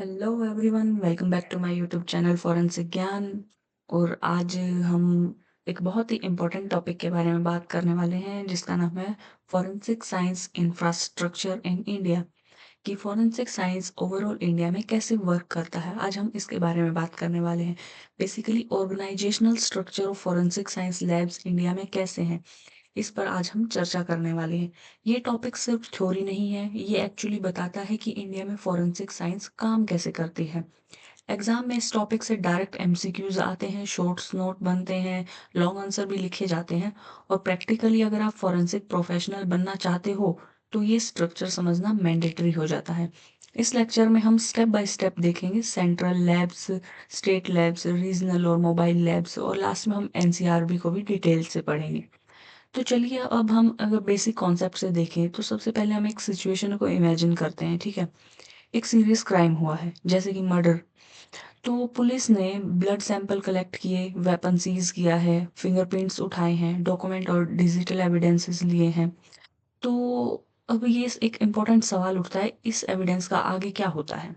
Hello everyone, welcome back to my YouTube channel forensic Gyan. और आज हम एक बहुत ही इम्पोर्टेंट टॉपिक के बारे में बात करने वाले हैं जिसका नाम है forensic science infrastructure in India. कि फॉरेंसिक साइंस ओवरऑल इंडिया में कैसे वर्क करता है, आज हम इसके बारे में बात करने वाले हैं। Basically organisational structure of forensic science labs India में कैसे हैं, इस पर आज हम चर्चा करने वाले हैं। ये टॉपिक सिर्फ थ्योरी नहीं है, ये एक्चुअली बताता है कि इंडिया में फॉरेंसिक साइंस काम कैसे करती है। एग्जाम में इस टॉपिक से डायरेक्ट एमसीक्यूज आते हैं, शॉर्ट्स नोट बनते हैं, लॉन्ग आंसर भी लिखे जाते हैं। और प्रैक्टिकली अगर आप फॉरेंसिक प्रोफेशनल बनना चाहते हो तो ये स्ट्रक्चर समझना मैंडेटरी हो जाता है। इस लेक्चर में हम स्टेप बाय स्टेप देखेंगे central labs, state labs, regional और मोबाइल लैब्स, और लास्ट में हम एनसीआरबी को भी डिटेल से पढ़ेंगे। तो चलिए अब हम अगर बेसिक कॉन्सेप्ट से देखें तो सबसे पहले हम एक सिचुएशन को इमेजिन करते हैं। ठीक है, एक सीरियस क्राइम हुआ है जैसे कि मर्डर। तो पुलिस ने ब्लड सैंपल कलेक्ट किए, वेपन सीज किया है, फिंगरप्रिंट्स उठाए हैं, डॉक्यूमेंट और डिजिटल एविडेंसेस लिए हैं। तो अब ये एक इम्पोर्टेंट सवाल उठता है, इस एविडेंस का आगे क्या होता है?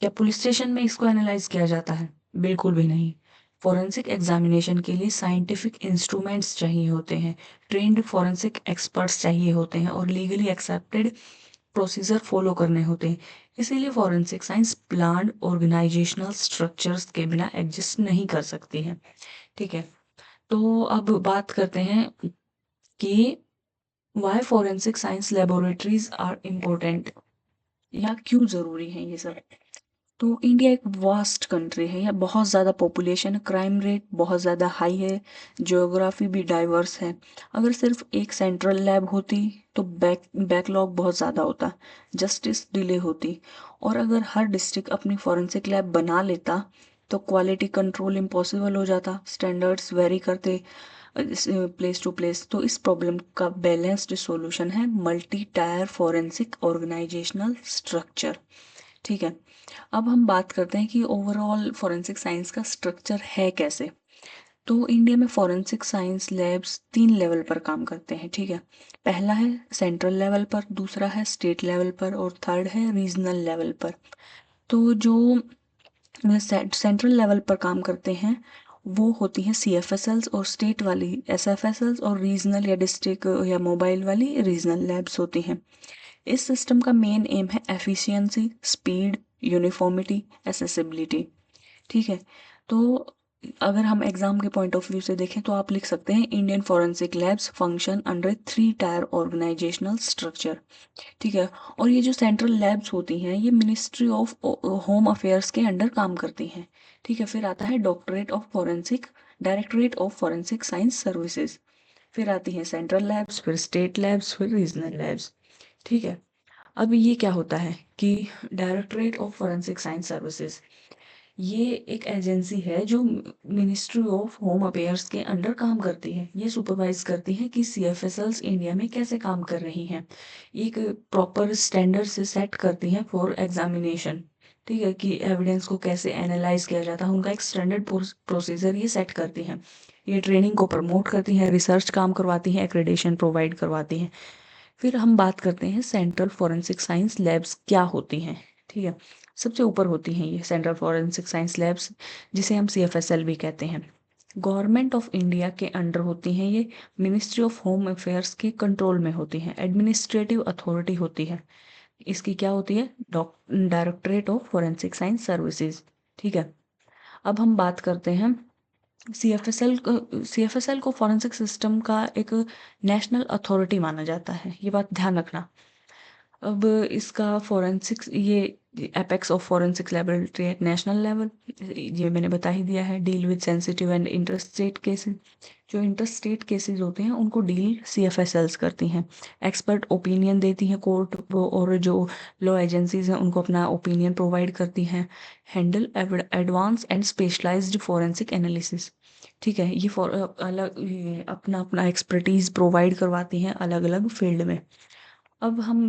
क्या पुलिस स्टेशन में इसको एनालाइज किया जाता है? बिल्कुल भी नहीं। फॉरेंसिक एग्जामिनेशन के लिए साइंटिफिक इंस्ट्रूमेंट्स चाहिए होते हैं, ट्रेन्ड फॉरेंसिक एक्सपर्ट्स चाहिए होते हैं और लीगली एक्सेप्टेड प्रोसीजर फॉलो करने होते हैं। इसीलिए forensic science planned organisational structures के बिना एग्जिस्ट नहीं कर सकती है। ठीक है, तो अब बात करते हैं कि why forensic science laboratories are important, या क्यों ज़रूरी है ये सब। तो इंडिया एक वास्ट कंट्री है, या बहुत ज़्यादा पॉपुलेशन है, क्राइम रेट बहुत ज़्यादा हाई है, ज्योग्राफी भी डाइवर्स है। अगर सिर्फ एक सेंट्रल लैब होती तो बैकलॉग बहुत ज़्यादा होता, जस्टिस डिले होती। और अगर हर डिस्ट्रिक्ट अपनी फॉरेंसिक लैब बना लेता तो क्वालिटी कंट्रोल इम्पॉसिबल हो जाता, स्टैंडर्ड्स वेरी करते प्लेस टू प्लेस। तो इस प्रॉब्लम का बैलेंस्ड सॉल्यूशन है multi tier forensic organisational structure. ठीक है, अब हम बात करते हैं कि ओवरऑल फॉरेंसिक साइंस का स्ट्रक्चर है कैसे। तो इंडिया में फॉरेंसिक साइंस लैब्स 3 लेवल पर काम करते हैं। ठीक है, पहला है सेंट्रल लेवल पर, दूसरा है स्टेट लेवल पर और थर्ड है रीजनल लेवल पर। तो जो सेंट्रल लेवल पर काम करते हैं वो होती हैं सीएफएसएल्स, और स्टेट वाली एसएफएसएल्स, और रीजनल या डिस्ट्रिक्ट या मोबाइल वाली रीजनल लैब्स होती हैं। इस सिस्टम का मेन एम है एफिशिएंसी, स्पीड, यूनिफॉर्मिटी, एसेसिबिलिटी। ठीक है, तो अगर हम एग्जाम के पॉइंट ऑफ व्यू से देखें तो आप लिख सकते हैं Indian forensic labs function under 3 tier organisational structure. ठीक है, और ये जो सेंट्रल लैब्स होती हैं ये मिनिस्ट्री ऑफ होम अफेयर्स के अंडर काम करती हैं। ठीक है, फिर आता है directorate of forensic science services. फिर आती हैं सेंट्रल लैब्स, फिर स्टेट लैब्स, फिर रीजनल लैब्स। ठीक है, अब ये क्या होता है कि directorate of forensic science services ये एक एजेंसी है जो मिनिस्ट्री ऑफ होम अफेयर्स के अंडर काम करती है। ये सुपरवाइज करती है कि सीएफएसएल्स इंडिया में कैसे काम कर रही हैं, एक प्रॉपर स्टैंडर्ड से सेट करती हैं फॉर एग्जामिनेशन। ठीक है, कि एविडेंस को कैसे एनालाइज किया जाता है, उनका एक स्टैंडर्ड प्रोसीजर ये सेट करती हैं। ये ट्रेनिंग को प्रमोट करती हैं, रिसर्च काम करवाती हैं, एक्रेडिटेशन प्रोवाइड करवाती हैं। फिर हम बात करते हैं सेंट्रल फॉरेंसिक साइंस लैब्स क्या होती हैं। ठीक है, सबसे ऊपर होती हैं ये सेंट्रल फॉरेंसिक साइंस लैब्स, जिसे हम सीएफएसएल भी कहते हैं। गवर्नमेंट ऑफ इंडिया के अंडर होती हैं ये, मिनिस्ट्री ऑफ होम अफेयर्स के कंट्रोल में होती हैं, एडमिनिस्ट्रेटिव अथॉरिटी होती है। इसकी क्या होती है? Directorate of forensic science services. ठीक है, अब हम बात करते हैं सीएफएसएल को फॉरेंसिक सिस्टम का एक नेशनल अथॉरिटी माना जाता है, ये बात ध्यान रखना। अब इसका फॉरेंसिक्स ये apex of forensic laboratory at national level, ये मैंने बता ही दिया है। Deal with sensitive and interstate cases, जो इंटरस्टेट केसेस होते हैं उनको डील सीएफएसएल्स करती हैं। एक्सपर्ट ओपिनियन देती हैं कोर्ट, और जो लॉ एजेंसीज हैं उनको अपना ओपिनियन प्रोवाइड करती हैं। Handle advance and specialised forensic analysis. ठीक है, ये अलग ये अपना अपना एक्सपर्टीज प्रोवाइड करवाती हैं अलग अलग फील्ड में। अब हम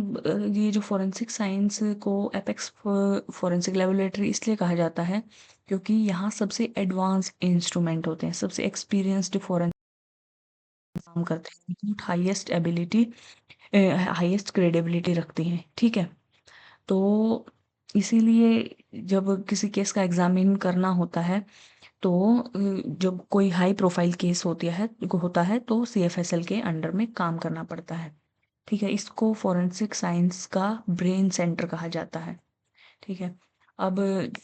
ये जो फॉरेंसिक साइंस को एपेक्स फॉरेंसिक लेबोरेटरी इसलिए कहा जाता है क्योंकि यहाँ सबसे एडवांस इंस्ट्रूमेंट होते हैं, सबसे एक्सपीरियंस्ड फॉरेंसिक काम करते हैं, हाईएस्ट एबिलिटी, हाईएस्ट क्रेडिबिलिटी रखती हैं। ठीक है, तो इसीलिए जब किसी केस का एग्जामिन करना होता है तो जब कोई हाई प्रोफाइल केस होता है तो सीएफएसएल के अंडर में काम करना पड़ता है। ठीक है, इसको फॉरेंसिक साइंस का ब्रेन सेंटर कहा जाता है। ठीक है, अब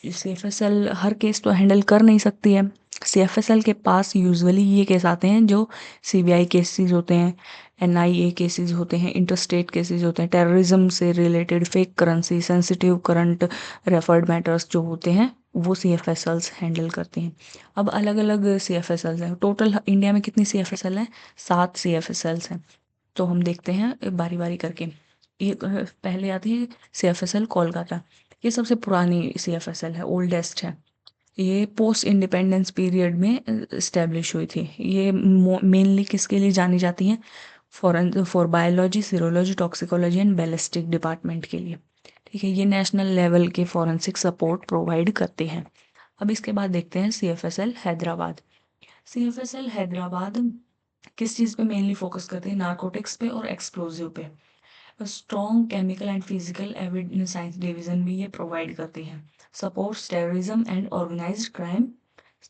सीएफएसएल हर केस तो हैंडल कर नहीं सकती है। सीएफएसएल के पास यूजुअली ये केस आते हैं जो सीबीआई केसेस होते हैं, एनआईए केसेस होते हैं, इंटरस्टेट केसेस होते हैं, टेररिज्म से related, fake currency, sensitive current referred matters जो होते हैं वो सीएफएसएल्स हैंडल करते हैं। अब अलग अलग सीएफएसएल्स हैं। टोटल इंडिया में कितनी सीएफएसएल हैं? 7 सीएफएसएल्स हैं। तो हम देखते हैं बारी बारी करके। ये पहले आती है सीएफएसएल कोलकाता। ये सबसे पुरानी सीएफएसएल है, ओल्डेस्ट है। ये पोस्ट इंडिपेंडेंस पीरियड में इस्टेब्लिश हुई थी। ये मेनली किसके लिए जानी जाती हैं? For biology, serology, toxicology and ballistic department के लिए। ठीक है, ये नेशनल लेवल के फॉरेंसिक सपोर्ट प्रोवाइड करते हैं। अब इसके बाद देखते हैं सीएफएसएल हैदराबाद। सीएफएसएल हैदराबाद किस चीज़ पे मेनली फोकस करते हैं? नारकोटिक्स पे और एक्सप्लोजिव पे। Strong chemical and physical evidence science division भी ये प्रोवाइड करती है। Supports terrorism and organised crime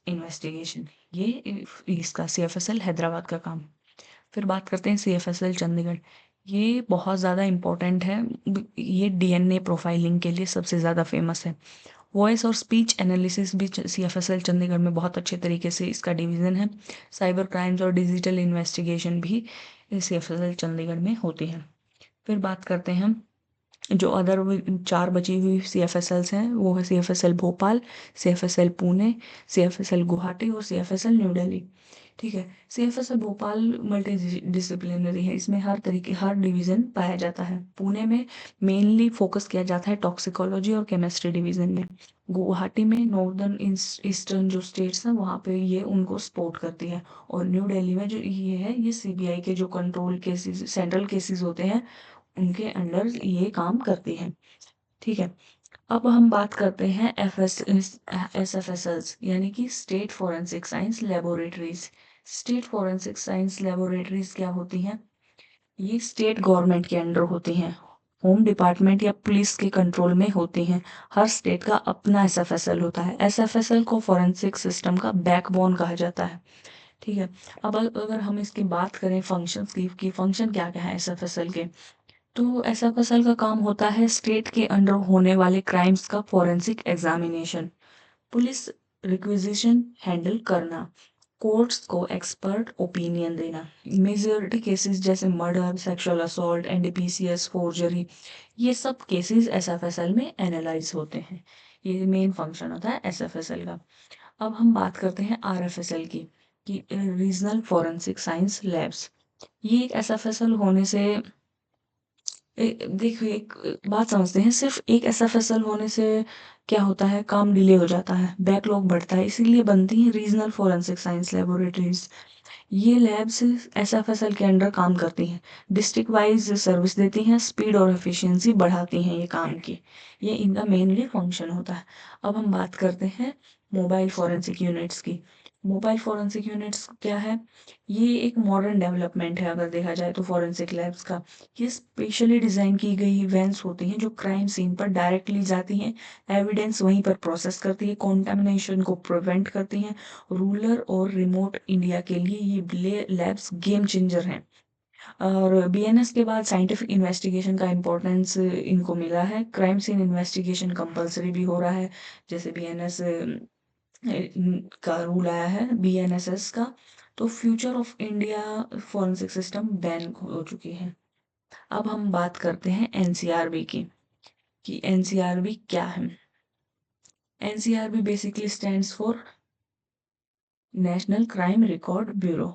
investigation. ये इसका सीएफएसएल हैदराबाद का काम। फिर बात करते हैं सीएफएसएल चंडीगढ़। ये बहुत ज़्यादा इम्पोर्टेंट है। ये डीएनए प्रोफाइलिंग के लिए सबसे ज़्यादा फेमस है। वॉइस और स्पीच एनालिसिस भी सीएफएसएल चंडीगढ़ में बहुत अच्छे तरीके से इसका डिवीज़न है। साइबर क्राइम्स और डिजिटल इन्वेस्टिगेशन भी सीएफएसएल चंडीगढ़ में होती है। फिर बात करते हैं जो अदर 4 बची हुई सीएफएसएल्स हैं, वो है CFSL Bhopal, CFSL Pune, CFSL Guwahati और सीएफएसएल न्यू दिल्ली। ठीक है, सीएफएसएल भोपाल मल्टी डिसिप्लिनरी है। इसमें हर डिवीज़न पाया जाता है। पुणे में मेनली फोकस किया जाता है टॉक्सिकोलॉजी और केमिस्ट्री डिवीज़न में। गुवाहाटी में नॉर्दर्न ईस्टर्न जो स्टेट्स हैं वहाँ पे ये उनको सपोर्ट करती है। और न्यू दिल्ली में जो ये है, ये सीबीआई के जो कंट्रोल केसेस, सेंट्रल केसेस होते हैं, उनके अंडर ये काम करती है। ठीक है, अब हम बात करते हैं एसएफएसएल्स यानी कि state forensic science laboratories. State forensic science laboratories क्या होती हैं? ये स्टेट गवर्नमेंट के अंडर होती हैं, होम डिपार्टमेंट या पुलिस के कंट्रोल में होती हैं। हर स्टेट का अपना एसएफएसएल होता है। एसएफएसएल को फॉरेंसिक सिस्टम का बैकबोन कहा जाता है। ठीक है, अब अगर हम इसकी बात करें फंक्शंस की फंक्शन क्या क्या है एसएफएसएल के, तो एसएफएसएल का काम होता है स्टेट के अंडर होने वाले क्राइम्स का forensic examination, police requisition handle करना, कोर्ट्स को एक्सपर्ट ओपिनियन देना। मेजॉरिटी केसेस जैसे मर्डर, सेक्सुअल असॉल्ट, एनडीपीसीएस, फोर्जरी, ये सब केसेस एसएफएसएल में एनालाइज होते हैं। ये मेन फंक्शन होता है एसएफएसएल का। अब हम बात करते हैं आरएफएसएल की, कि रीजनल फॉरेंसिक साइंस लैब्स। ये एक एसएफएसएल होने से देखिए, एक बात समझते हैं, सिर्फ एक एसएफएसएल होने से क्या होता है? काम डिले हो जाता है, बैकलॉग बढ़ता है। इसीलिए बनती हैं रीजनल फॉरेंसिक साइंस लेबोरेटरीज। ये लैब्स एसएफएसएल के अंडर काम करती हैं, डिस्ट्रिक्ट वाइज सर्विस देती हैं, स्पीड और एफिशिएंसी बढ़ाती हैं ये काम की। ये इनका मेनली फंक्शन होता है। अब हम बात करते हैं मोबाइल फॉरेंसिक यूनिट्स की। मोबाइल फॉरेंसिक यूनिट्स क्या है? ये एक मॉडर्न डेवलपमेंट है अगर देखा जाए तो फॉरेंसिक लैब्स का। ये स्पेशली डिज़ाइन की गई वैन्स होती हैं जो क्राइम सीन पर डायरेक्टली जाती हैं, एविडेंस वहीं पर प्रोसेस करती है, कॉन्टामिनेशन को प्रिवेंट करती हैं। रूरल और रिमोट इंडिया के लिए ये लैब्स गेम चेंजर हैं। और बीएनएस के बाद साइंटिफिक इन्वेस्टिगेशन का इम्पोर्टेंस इनको मिला है। क्राइम सीन इन्वेस्टिगेशन कंपलसरी भी हो रहा है, जैसे बीएनएस का रूल आया है बीएनएसएस का। तो future of India forensic system ban हो चुकी है। अब हम बात करते हैं एनसीआरबी की, कि एनसीआरबी क्या है। NCRB basically stands for national crime record bureau.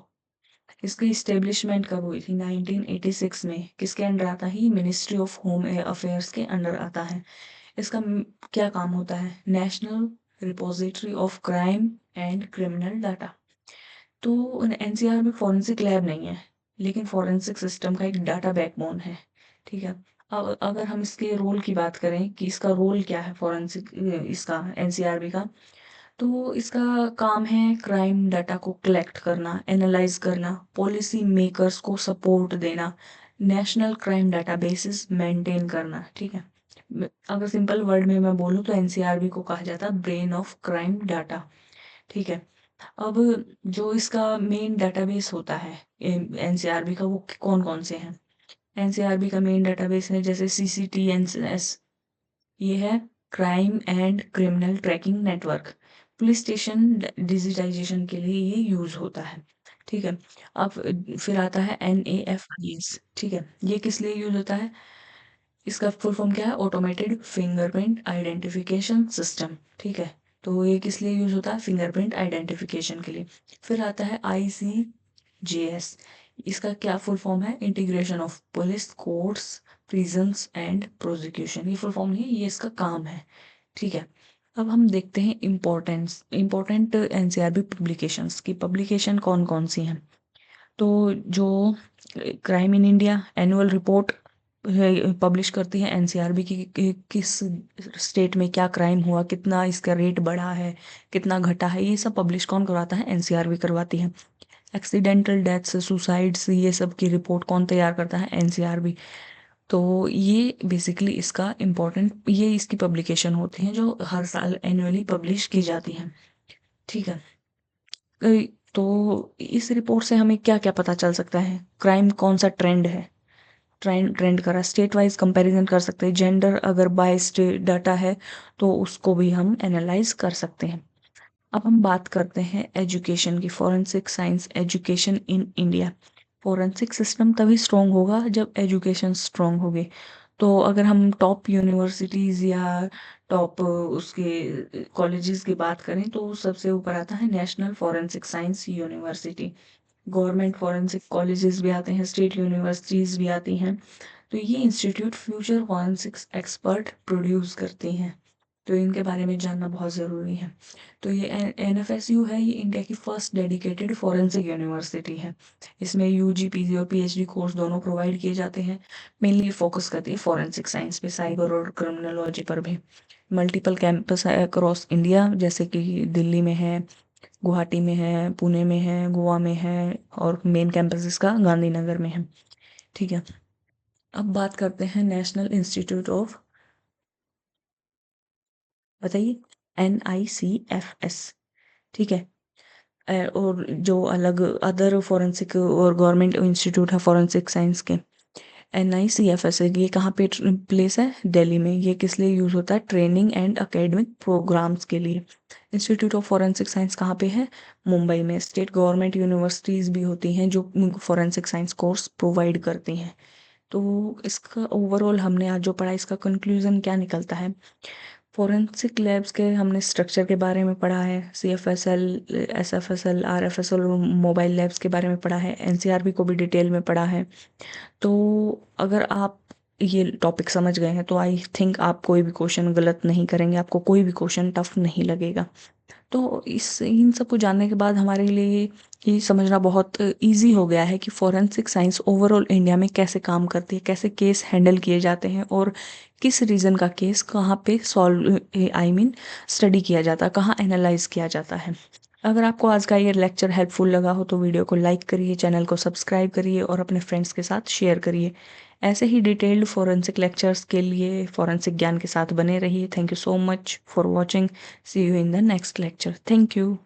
इसकी इस्टेब्लिशमेंट कब हुई थी? 1986 में। किसके अंडर आता है? मिनिस्ट्री ऑफ होम अफेयर्स के अंडर आता है। इसका क्या काम होता है? National repository of crime and criminal data. तो एनसीआर में फॉरेंसिक लैब नहीं है, लेकिन फॉरेंसिक सिस्टम का एक डाटा बैकबोन है। ठीक है, अब अगर हम इसके रोल की बात करें कि इसका रोल क्या है फॉरेंसिक, इसका एनसीआरबी का, तो इसका काम है क्राइम डाटा को कलेक्ट करना, एनालाइज करना, पॉलिसी मेकर्स को सपोर्ट देना, नेशनल क्राइम डाटाबेसेस मेंटेन करना। ठीक है, अगर सिंपल वर्ड में मैं बोलूँ तो एनसीआरबी को कहा जाता है ब्रेन ऑफ क्राइम डाटा। ठीक है। अब जो इसका मेन डेटाबेस होता है एनसीआरबी का, वो कौन कौन से हैं? एनसीआरबी का मेन डेटाबेस है जैसे सीसीटीएनएस, ये है crime and criminal tracking network. Police station digitisation के लिए ये यूज होता है। ठीक है। अब फिर आता है NAFIS। ठीक है, ये किस लिए यूज होता है? इसका फुल फॉर्म क्या है? Automated fingerprint identification system. ठीक है, तो ये किस लिए यूज होता है? फिंगरप्रिंट आइडेंटिफिकेशन के लिए। फिर आता है ICJS। इसका क्या फुल फॉर्म है? Integration of police courts prisons and prosecution. ये फुल फॉर्म नहीं है, ये इसका काम है। ठीक है। अब हम देखते हैं इम्पोर्टेंट एनसीआरबी पब्लिकेशंस की। पब्लिकेशन कौन कौन सी हैं? तो जो crime in India annual report publish करती है एनसीआरबी की, किस स्टेट में क्या क्राइम हुआ, कितना इसका रेट बढ़ा है, कितना घटा है, ये सब पब्लिश कौन करवाता है? एनसीआरबी करवाती है। एक्सीडेंटल डेथ्स, सुसाइड्स, ये सब की रिपोर्ट कौन तैयार करता है? एनसीआरबी। तो ये बेसिकली इसका इम्पोर्टेंट, ये इसकी पब्लिकेशन होती हैं जो हर साल एनुअली पब्लिश की जाती हैं। ठीक है। तो इस रिपोर्ट से हमें क्या क्या पता चल सकता है? क्राइम कौन सा ट्रेंड है, ट्रेंड ट्रेंड करा, स्टेट वाइज कंपैरिजन कर सकते हैं। जेंडर अगर बाइस्ड डाटा है तो उसको भी हम एनालाइज कर सकते हैं। अब हम बात करते हैं एजुकेशन की। Forensic science education in India. Forensic system तभी स्ट्रांग होगा जब एजुकेशन स्ट्रांग होगी। तो अगर हम टॉप यूनिवर्सिटीज़ या टॉप उसके कॉलेजेस की बात करें तो सबसे ऊपर आता है national forensic science university. Government forensic colleges भी आते हैं, स्टेट यूनिवर्सिटीज़ भी आती हैं। तो ये institute future forensics expert produce करती हैं। तो इनके बारे में जानना बहुत ज़रूरी है। तो ये NFSU है, ये इंडिया की फर्स्ट डेडिकेटेड फॉरेंसिक यूनिवर्सिटी है। इसमें UG PG और PhD कोर्स दोनों प्रोवाइड किए जाते हैं। मेनली फोकस करती है फॉरेंसिक साइंस पे, साइबर और क्रिमिनोलॉजी पर भी। मल्टीपल कैंपस है अक्रॉस इंडिया, जैसे कि दिल्ली में है, गुवाहाटी में है, पुणे में है, गोवा में है, और मेन कैंपस इसका गांधीनगर में है। ठीक है। अब बात करते हैं नेशनल इंस्टीट्यूट ऑफ, बताइए, NICFS। ठीक है। और जो अलग अदर फॉरेंसिक और गवर्नमेंट इंस्टीट्यूट है फॉरेंसिक साइंस के, NICFS है, ये कहाँ पे प्लेस है? दिल्ली में। ये किस लिए यूज होता है? ट्रेनिंग एंड एकेडमिक प्रोग्राम्स के लिए। इंस्टीट्यूट ऑफ फॉरेंसिक साइंस कहाँ पे है? मुंबई में। स्टेट गवर्नमेंट यूनिवर्सिटीज भी होती हैं जो फॉरेंसिक साइंस कोर्स प्रोवाइड करती हैं। तो इसका ओवरऑल हमने आज जो पढ़ा, इसका कंक्लूजन क्या निकलता है? फोरेंसिक लैब्स के हमने स्ट्रक्चर के बारे में पढ़ा है, CFSL, SFSL, RFSL और मोबाइल लैब्स के बारे में पढ़ा है, NCRB को भी डिटेल में पढ़ा है। तो अगर आप ये टॉपिक समझ गए हैं तो आई थिंक आप कोई भी क्वेश्चन गलत नहीं करेंगे, आपको कोई भी क्वेश्चन टफ नहीं लगेगा। तो इस इन सब को जानने के बाद हमारे लिए ये समझना बहुत इजी हो गया है कि फॉरेंसिक साइंस ओवरऑल इंडिया में कैसे काम करती है, कैसे केस हैंडल किए जाते हैं, और किस रीजन का केस कहाँ पे सॉल्व, आई मीन स्टडी किया जाता है, कहाँ एनालाइज किया जाता है। अगर आपको आज का ये लेक्चर हेल्पफुल लगा हो तो वीडियो को लाइक करिए, चैनल को सब्सक्राइब करिए और अपने फ्रेंड्स के साथ शेयर करिए। ऐसे ही डिटेल्ड फॉरेंसिक लेक्चर्स के लिए फॉरेंसिक ज्ञान के साथ बने रहिए। Thank you so much for watching. See you in the next lecture. Thank you.